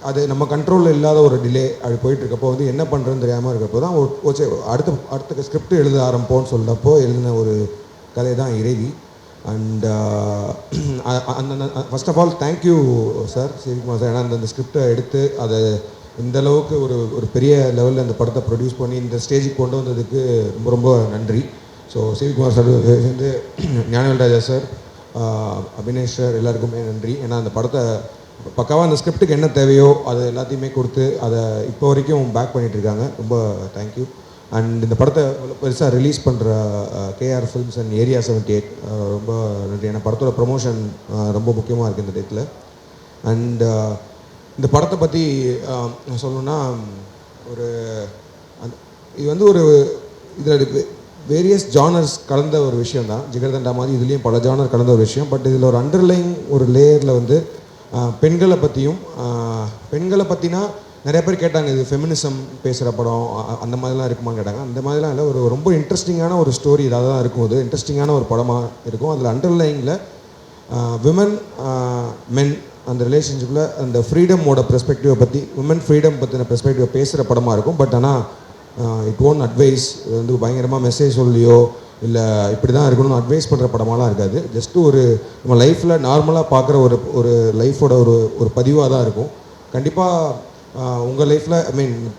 அது நம்ம கண்ட்ரோலில் இல்லாத ஒரு டிலே அப்படி போயிட்டுருக்கப்போ வந்து என்ன பண்ணுறதுன்னு தெரியாமல் இருக்கப்போ தான் அடுத்த ஸ்கிரிப்ட் எழுத ஆரம்பிப்போன்னு சொல்கிறப்போ எழுதின ஒரு கதை தான் இறைவி. அண்ட் அந்த first of all thank you sir, Sivakumar sir. ஏன்னா அந்த ஸ்கிரிப்டை எடுத்து அதை இந்த அளவுக்கு ஒரு பெரிய லெவலில் அந்த படத்தை ப்ரொடியூஸ் பண்ணி இந்த ஸ்டேஜுக்கு கொண்டு வந்ததுக்கு ரொம்ப ரொம்ப நன்றி. ஸோ சிவிகுமார் சார் சேர்ந்து ஞானவேல் ராஜா சார், அபினேஷ் சார் எல்லாருக்குமே நன்றி. ஏன்னா அந்த படத்தை பக்காவாக அந்த ஸ்கிரிப்டுக்கு என்ன தேவையோ அது எல்லாத்தையுமே கொடுத்து அதை இப்போ வரைக்கும் பேக் பண்ணிகிட்ருக்காங்க. ரொம்ப தேங்க்யூ. அண்ட் இந்த படத்தை பெருசாக ரிலீஸ் பண்ணுற கேஆர் ஃபிலிம்ஸ் அண்ட் ஏரியா 78 ரொம்ப நன்றி. ஏன்னா படத்தோட ப்ரமோஷன் ரொம்ப முக்கியமாக இருக்குது இந்த டேட்டில். அண்ட் இந்த படத்தை பற்றி சொல்லணுன்னா, இது வந்து ஒரு இதில் வேரியஸ் ஜானர்ஸ் கலந்த ஒரு விஷயம் தான். ஜிகர்தண்டா மாதிரி இதுலேயும் பல ஜானர் கலந்த ஒரு விஷயம். பட் இதில் ஒரு அண்டர்லைங் ஒரு லேயரில் வந்து பெண்களை பற்றியும், பெண்களை பற்றினா நிறைய பேர் கேட்டாங்க இது ஃபெமினிசம் பேசுகிற படம் அந்த மாதிரிலாம் இருக்குமான்னு கேட்டாங்க. அந்த மாதிரிலாம் இல்லை, ஒரு ரொம்ப இன்ட்ரெஸ்டிங்கான ஒரு ஸ்டோரி இதாக தான் இருக்கும். அது இன்ட்ரெஸ்டிங்கான ஒரு படமாக இருக்கும். அதில் அண்டர்லைனில் விமன் மென் அந்த ரிலேஷன்ஷிப்பில் அந்த ஃப்ரீடமோட பெர்ஸ்பெக்டிவை பற்றி, விமன் ஃப்ரீடம் பற்றின பெர்ஸ்பெக்டிவை பேசுகிற படமாக இருக்கும். பட் ஆனால் இட் ஓன் அட்வைஸ் வந்து பயங்கரமாக மெசேஜ் சொல்லியோ இல்லை இப்படி தான் இருக்கணும்னு அட்வைஸ் பண்ணுற படமாலாம் இருக்காது. ஜஸ்ட்டு ஒரு நம்ம லைஃப்பில் நார்மலாக பார்க்குற ஒரு லைஃபோட ஒரு பதிவாக தான் இருக்கும். கண்டிப்பாக உங்கள் லைஃப்பில்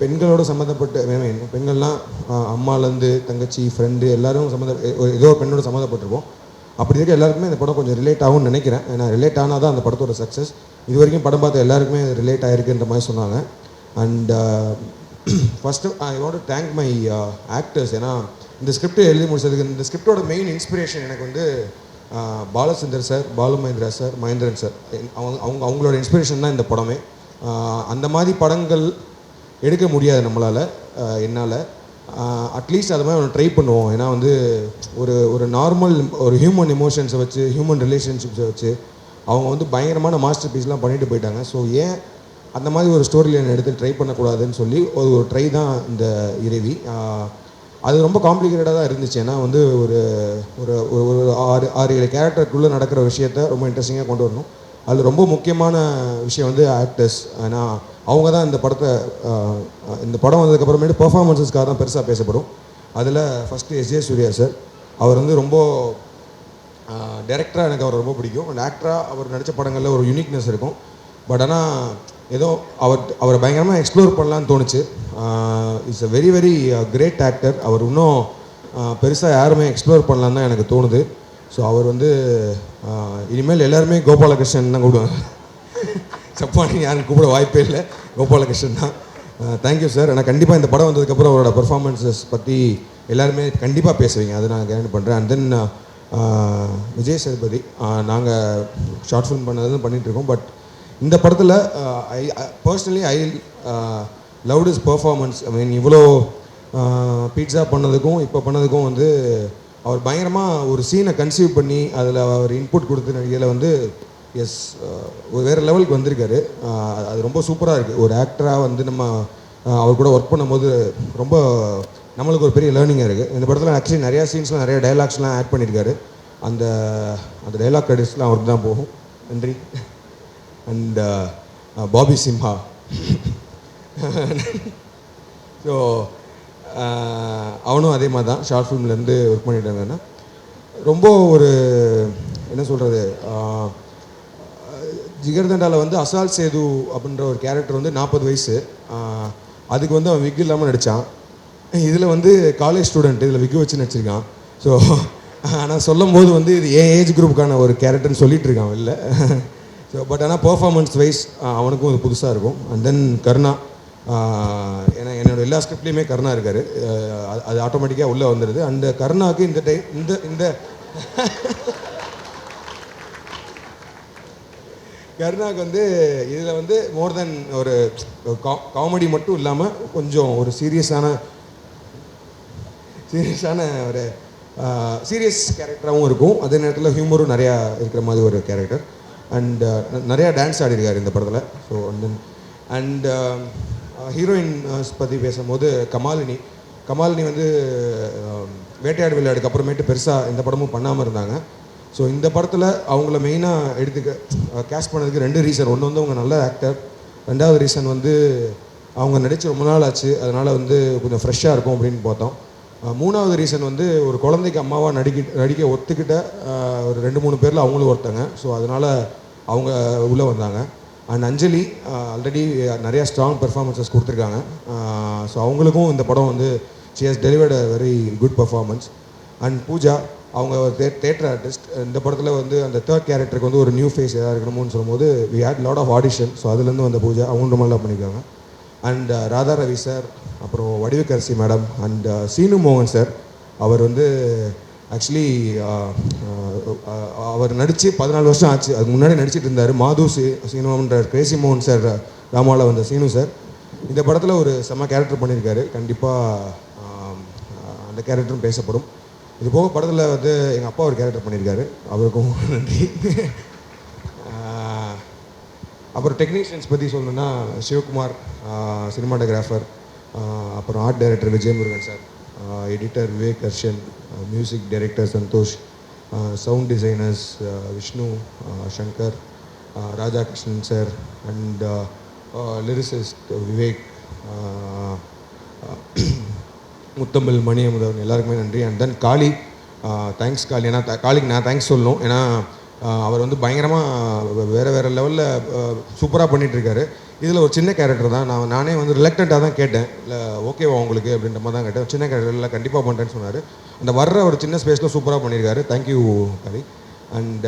பெண்களோட சம்மந்தப்பட்டு பெண்கள்லாம் அம்மாலேருந்து தங்கச்சி ஃப்ரெண்டு எல்லோரும் ஏதோ ஒரு பெண்ணோட சம்மந்தப்பட்டிருப்போம். அப்படி இருக்க எல்லாருக்குமே இந்த படம் கொஞ்சம் ரிலேட் ஆகும்னு நினைக்கிறேன். ஏன்னா ரிலேட் ஆனால் தான் அந்த படத்தோட சக்ஸஸ். இது வரைக்கும் படம் பார்த்த எல்லாருக்குமே ரிலேட் ஆகிருக்குன்ற மாதிரி சொன்னாங்க. And first I want to thank my actors. ஏன்னா இந்த ஸ்கிரிப்டை எழுதி முடிச்சதுக்கு இந்த ஸ்கிரிப்டோட மெயின் இன்ஸ்பிரேஷன் எனக்கு வந்து Balachander sir, Balu Mahendra sir, Mahendran sir, அவங்களோட இன்ஸ்பிரேஷன் தான் இந்த படமே. அந்த மாதிரி படங்கள் எடுக்க முடியாது நம்மளால், என்னால். அட்லீஸ்ட் அது மாதிரி ஒன்று ட்ரை பண்ணுவோம். ஏன்னா வந்து ஒரு நார்மல் ஒரு ஹியூமன் எமோஷன்ஸை வச்சு, ஹியூமன் ரிலேஷன்ஷிப்ஸை வச்சு அவங்க வந்து பயங்கரமான மாஸ்டர் பீஸ்லாம் பண்ணிட்டு போயிட்டாங்க. ஸோ ஏன் அந்த மாதிரி ஒரு ஸ்டோரி லைன் எடுத்து ட்ரை பண்ணக்கூடாதுன்னு சொல்லி ஒரு ட்ரை தான் இந்த இறைவி. அது ரொம்ப காம்ப்ளிகேட்டடாக தான் இருந்துச்சு. ஏன்னா வந்து ஒரு ஒரு ஒரு 6-7 கேரக்டருக்குள்ளே நடக்கிற விஷயத்த ரொம்ப இன்ட்ரெஸ்டிங்காக கொண்டு வரணும். அதில் ரொம்ப முக்கியமான விஷயம் வந்து ஆக்டர்ஸ். ஏன்னா அவங்க தான் இந்த படம் வந்ததுக்கப்புறமேட்டு பெர்ஃபார்மன்ஸஸ்க்காக தான் பெருசாக பேசப்படும். அதில் ஃபஸ்ட்டு எஸ்ஜே சூர்யா சார், அவர் வந்து ரொம்ப டைரக்டராக எனக்கு அவர் ரொம்ப பிடிக்கும். அண்ட் ஆக்டராக அவர் நடித்த படங்களில் ஒரு யூனிக்னஸ் இருக்கும். பட் ஆனால் ஏதோ அவரை பயங்கரமாக எக்ஸ்ப்ளோர் பண்ணலான்னு தோணுச்சு. It's a very very great actor. அவர் இன்னும் பெருசாக யாருமே எக்ஸ்ப்ளோர் பண்ணலான்னு தான் எனக்கு தோணுது. ஸோ அவர் வந்து இனிமேல் எல்லாருமே கோபாலகிருஷ்ணன் தான் கூப்பிடுவாங்க. சப்பானி யாரும் கூப்பிட வாய்ப்பே இல்லை, கோபாலகிருஷ்ணன் தான். Thank you sir. ஆனால் கண்டிப்பாக இந்த படம் வந்ததுக்கப்புறம் அவரோட பெர்ஃபார்மன்ஸஸ் பற்றி எல்லாருமே கண்டிப்பாக பேசுவீங்க, அதை நான் கேரண்டி பண்ணுறேன். அண்ட் தென் விஜய் சேதுபதி, நாங்கள் ஷார்ட் ஃபிலிம் பண்ணது பண்ணிகிட்ருக்கோம். பட் இந்த படத்தில் personally I loved is performance. இவ்வளோ பீட்ஸா பண்ணதுக்கும் இப்போ பண்ணதுக்கும் வந்து அவர் பயங்கரமாக ஒரு சீனை கன்சீவ் பண்ணி அதில் அவர் இன்புட் கொடுத்து நடிகையில் வந்து ஒரு வேறு லெவலுக்கு வந்திருக்காரு. அது ரொம்ப சூப்பராக இருக்குது. ஒரு ஆக்டராக வந்து நம்ம அவர் கூட ஒர்க் பண்ணும்போது ரொம்ப நம்மளுக்கு ஒரு பெரிய லேர்னிங்காக இருக்குது. இந்த படத்தில் ஆக்சுவலி நிறையா சீன்ஸ்லாம் நிறைய டைலாக்ஸ்லாம் ஆட் பண்ணியிருக்காரு. அந்த டைலாக் கிரெடிட்ஸ்லாம் அவருக்கு தான் போகும். நன்றி. அண்ட் பாபி சிம்ஹா, ஸோ அவனும் அதே மாதிரி தான் ஷார்ட் ஃபிலிம்லேருந்து ஒர்க் பண்ணிட்டாங்கன்னா ரொம்ப ஒரு என்ன சொல்கிறது, ஜிகர்தண்டாவில் வந்து அசால் சேது அப்படின்ற ஒரு கேரக்டர் வந்து 40 வயசு, அதுக்கு வந்து அவன் விக் இல்லாமல் நடித்தான். இதில் வந்து காலேஜ் ஸ்டூடெண்ட் இதில் விக் வச்சு நடிச்சிருக்கான். ஸோ ஆனால் சொல்லும் போது வந்து இது ஏன் ஏஜ் குரூப்புக்கான ஒரு கேரக்டர்னு சொல்லிட்டு இருக்கான் இல்லை. ஸோ பட் ஆனால் பர்ஃபார்மன்ஸ் வைஸ் அவனுக்கும் இது புதுசாக இருக்கும். அண்ட் தென் கருணா, ஏன்னா என்னோட எல்லா ஸ்கிரிப்ட்லேயுமே கருணா இருக்கார், அது ஆட்டோமேட்டிக்காக உள்ளே வந்துடுது. அந்த கருணாவுக்கு இந்த இந்த கருணாவுக்கு வந்து இதில் வந்து மோர் தென் ஒரு காமெடி மட்டும் இல்லாமல் கொஞ்சம் ஒரு சீரியஸான ஒரு சீரியஸ் கேரக்டராகவும் இருக்கும். அதே நேரத்தில் ஹியூமரும் நிறையா இருக்கிற மாதிரி ஒரு கேரக்டர். அண்ட் நிறையா டான்ஸ் ஆடிருக்கார் இந்த படத்தில். ஸோ அண்ட் ஹீரோயின்ஸ் பற்றி பேசும்போது கமாலினி வந்து வேட்டையாடு விளையாடுக்கு அப்புறமேட்டு பெருசாக இந்த படமும் பண்ணாமல் இருந்தாங்க. ஸோ இந்த படத்தில் அவங்கள மெயினாக கேஸ்ட் பண்ணதுக்கு 2 ரீசன். ஒன்று வந்து அவங்க நல்ல ஆக்டர், 2வது ரீசன் வந்து அவங்க நடித்து ரொம்ப நாள் ஆச்சு, அதனால் வந்து கொஞ்சம் ஃப்ரெஷ்ஷாக இருக்கும் அப்படின்னு பார்த்தோம். 3வது ரீசன் வந்து ஒரு குழந்தைக்கு அம்மாவாக நடிக்க ஒத்துக்கிட்ட ஒரு 2-3 பேரில் அவங்களும் ஒருத்தங்க. ஸோ அதனால் அவங்க உள்ளே வந்தாங்க. அண்ட் அஞ்சலி ஆல்ரெடி நிறையா ஸ்ட்ராங் பெர்ஃபார்மன்ஸஸ் கொடுத்துருக்காங்க. ஸோ அவங்களுக்கும் இந்த படம் வந்து she has delivered a very good performance. And Pooja, அவங்க ஒரு தேட்டர் ஆர்டிஸ்ட். இந்த படத்தில் வந்து அந்த 3rd கேரக்டருக்கு வந்து ஒரு நியூ ஃபேஸ் எதாவது இருக்கணும்னு சொல்லும்போது we had lot of audition. So அதுலேருந்து வந்த பூஜா அவங்க ரொம்ப நல்லா பண்ணியிருக்காங்க. அண்ட் ராதா ரவி சார், அப்புறம் வடிவுக்கரசி மேடம், அண்ட் சீனு மோகன் சார். அவர் வந்து ஆக்சுவலி அவர் நடித்து 14 வருஷம் ஆச்சு, அதுக்கு முன்னாடி நடிச்சிட்டு இருந்தார். மாது சீனுன்ற கிரேசி மோகன் சார் ராமாவில் வந்த சீனு சார் இந்த படத்தில் ஒரு செம்ம கேரக்டர் பண்ணியிருக்காரு. கண்டிப்பாக அந்த கேரக்டரும் பேசப்படும். இது போக படத்தில் வந்து எங்கள் அப்பா ஒரு கேரக்டர் பண்ணியிருக்காரு, அவருக்கும் நன்றி. அப்புறம் டெக்னீஷியன்ஸ் பற்றி சொல்லணுன்னா சிவகுமார் சினிமாட்டோகிராஃபர், அப்புறம் art director Vijayamurugan sir, editor Vivek Harshan, music director Santhosh, sound designers Vishnu, Shankar, Rajakrishnan sir and lyricist Vivek, Muthamizh Mani Amudhavan, எல்லாருக்குமே நன்றி. And then Kaali, thanks Kaali. ஏன்னா காளிக்கு நான் தேங்க்ஸ் சொல்லணும். ஏன்னா அவர் வந்து பயங்கரமாக வேறு லெவலில் சூப்பராக பண்ணிகிட்ருக்காரு. இதில் ஒரு சின்ன கேரக்டர் தான். நானே வந்து ரிலக்டண்ட்டாக தான் கேட்டேன், இல்லை ஓகேவா உங்களுக்கு அப்படின்ற மாதிரி தான் கேட்டேன். சின்ன கேரக்டர் இல்லை கண்டிப்பாக பண்ணுறேன்னு சொன்னார். அந்த வர்ற ஒரு சின்ன ஸ்பேஸில் சூப்பராக பண்ணியிருக்காரு. Thank you Kali. அண்ட்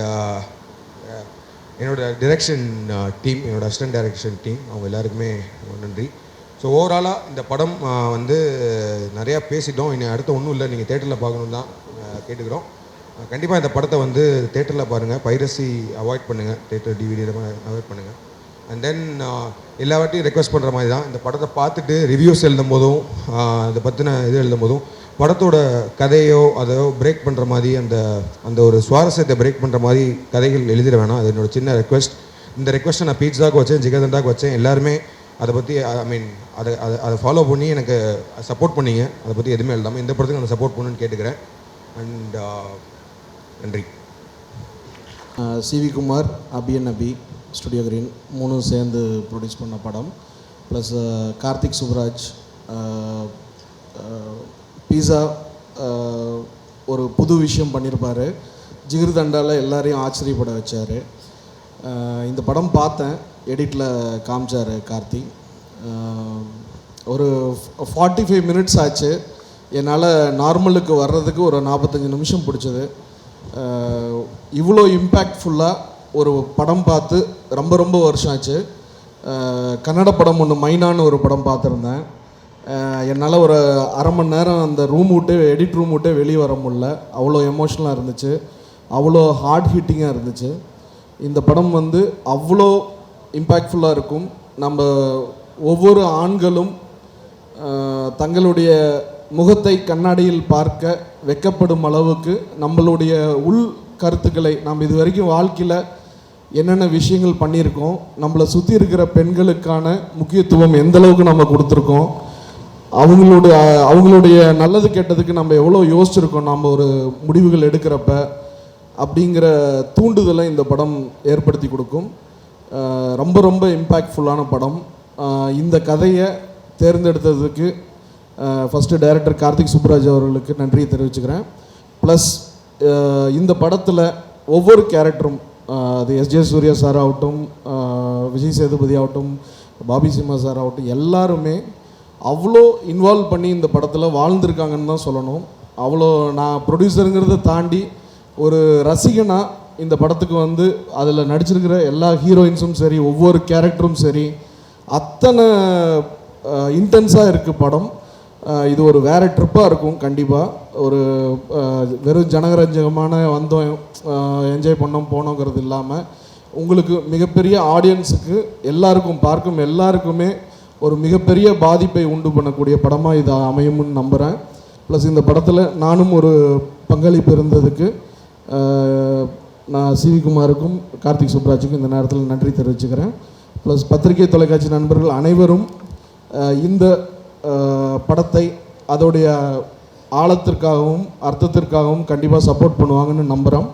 என்னோடய டிரெக்ஷன் டீம், என்னோடய அசிஸ்டன்ட் டைரக்ஷன் டீம், அவங்க எல்லாருக்குமே நன்றி. ஸோ ஓவராலாக இந்த படம் வந்து நிறையா பேசிட்டோம். இனி அடுத்த ஒன்றும் இல்லை, நீங்கள் தேட்டரில் பார்க்கணும் தான் கேட்டுக்கிறோம். கண்டிப்பாக இந்த படத்தை வந்து தேட்டரில் பாருங்கள், பைரசி அவாய்ட் பண்ணுங்கள், தேட்டர் டிவிடி அவாய்ட் பண்ணுங்கள். அண்ட் தென் எல்லா வாட்டியும் ரெக்வஸ்ட் பண்ணுற மாதிரி தான், இந்த படத்தை பார்த்துட்டு ரிவ்யூஸ் எழுதும் போதும் அதை பற்றின இது எழுதும் போதும் படத்தோட கதையோ அதையோ பிரேக் பண்ணுற மாதிரி அந்த ஒரு சுவாரஸ்யத்தை பிரேக் பண்ணுற மாதிரி கதைகள் எழுதிட வேணாம். அது என்னோடய சின்ன ரெக்வஸ்ட். இந்த ரெக்வஸ்ட்டை நான் பீட்ஸாக்கு வச்சேன், ஜிகதண்டாக்கு வச்சேன். எல்லாருமே அதை பற்றி அதை ஃபாலோ பண்ணி எனக்கு சப்போர்ட் பண்ணிங்க. அதை பற்றி எதுவுமே எழுதாமல் இந்த படத்துக்கு நான் சப்போர்ட் பண்ணுன்னு கேட்டுக்கிறேன். அண்ட் நன்றி. சிவி குமார், அபியன் அபி, ஸ்டுடியோ கிரீன் 3 சேர்ந்து ப்ரொடியூஸ் பண்ண படம். ப்ளஸ் கார்த்திக் சுப்ராஜ், பீஸா ஒரு புது விஷயம் பண்ணியிருப்பார். ஜிகிர்தண்டாவில் எல்லாரையும் ஆச்சரியப்பட வச்சார். இந்த படம் பார்த்தேன், எடிட்டில் காமிச்சார் கார்த்தி. ஒரு 45 மினிட்ஸ் ஆச்சு. என்னால் நார்மலுக்கு வர்றதுக்கு ஒரு 45 நிமிஷம் பிடிச்சது. இவ்வளோ இம்பேக்ட்ஃபுல்லாக ஒரு படம் பார்த்து ரொம்ப வருஷம் ஆச்சு. கன்னட படம் ஒன்று மைனான்னு ஒரு படம் பார்த்துருந்தேன். என்னால் ஒரு அரை மணி நேரம் அந்த எடிட் ரூம் விட்டே வெளியே வர முடியல. அவ்வளோ எமோஷ்னலாக இருந்துச்சு, அவ்வளோ ஹார்ட் ஹிட்டிங்காக இருந்துச்சு. இந்த படம் வந்து அவ்வளோ இம்பேக்ட்ஃபுல்லாக இருக்கும். நம்ம ஒவ்வொரு ஆண்களும் தங்களுடைய முகத்தை கண்ணாடியில் பார்க்க வெட்கப்படும் அளவுக்கு நம்மளுடைய உள் கருத்துக்களை நாம் இது வரைக்கும் வாழ்க்கையில் என்னென்ன விஷயங்கள் பண்ணியிருக்கோம், நம்மளை சுற்றி இருக்கிற பெண்களுக்கான முக்கியத்துவம் எந்த அளவுக்கு நம்ம கொடுத்துருக்கோம், அவங்களுடைய நல்லது கெட்டதுக்கு நம்ம எவ்வளோ யோசிச்சிருக்கோம் நம்ம ஒரு முடிவுகள் எடுக்கிறப்ப, அப்படிங்கிற தூண்டுதலை இந்த படம் ஏற்படுத்தி கொடுக்கும். ரொம்ப இம்பேக்ட்ஃபுல்லான படம். இந்த கதையை தேர்ந்தெடுத்ததுக்கு ஃபஸ்ட்டு டைரக்டர் கார்த்திக் சுப்ராஜ் அவர்களுக்கு நன்றியை தெரிவிச்சுக்கிறேன். ப்ளஸ் இந்த படத்தில் ஒவ்வொரு கேரக்டரும், அது எஸ்ஜே சூர்யா சார் ஆகட்டும், விஜய் சேதுபதி ஆகட்டும், பாபி சிம்மா சார் ஆகட்டும், எல்லாருமே அவ்வளோ இன்வால்வ் பண்ணி இந்த படத்தில் வாழ்ந்திருக்காங்கன்னு தான் சொல்லணும். அவ்வளோ நான் ப்ரொடியூசருங்கிறத தாண்டி ஒரு ரசிகனாக இந்த படத்துக்கு வந்து அதில் நடிச்சிருக்கிற எல்லா ஹீரோயின்ஸும் சரி, ஒவ்வொரு கேரக்டரும் சரி, அத்தனை இன்டென்ஸாக இருக்குது படம். இது ஒரு வேறு ட்ரிப்பாக இருக்கும் கண்டிப்பாக. ஒரு வெறும் ஜனரஞ்சகமான வந்தோம் என்ஜாய் பண்ணோம் போனோங்கிறது இல்லாமல் உங்களுக்கு மிகப்பெரிய ஆடியன்ஸுக்கு எல்லாருக்கும் பார்க்கும் எல்லாருக்குமே ஒரு மிகப்பெரிய பாதிப்பை உண்டு பண்ணக்கூடிய படமாக இது அமையும்னு நம்புகிறேன். ப்ளஸ் இந்த படத்தில் நானும் ஒரு பங்களிப்பு இருந்ததுக்கு நான் சிவி குமாருக்கும் கார்த்திக் சுப்ராஜுக்கும் இந்த நேரத்தில் நன்றி தெரிவிச்சுக்கிறேன். ப்ளஸ் பத்திரிகை தொலைக்காட்சி நண்பர்கள் அனைவரும் இந்த படத்தை அதோடைய ஆழத்திற்காகவும் அர்த்தத்திற்காகவும் கண்டிப்பாக சப்போர்ட் பண்ணுவாங்கன்னு நம்புகிறோம்.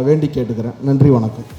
வேண்டி கேட்டுக்கிறேன். நன்றி, வணக்கம்.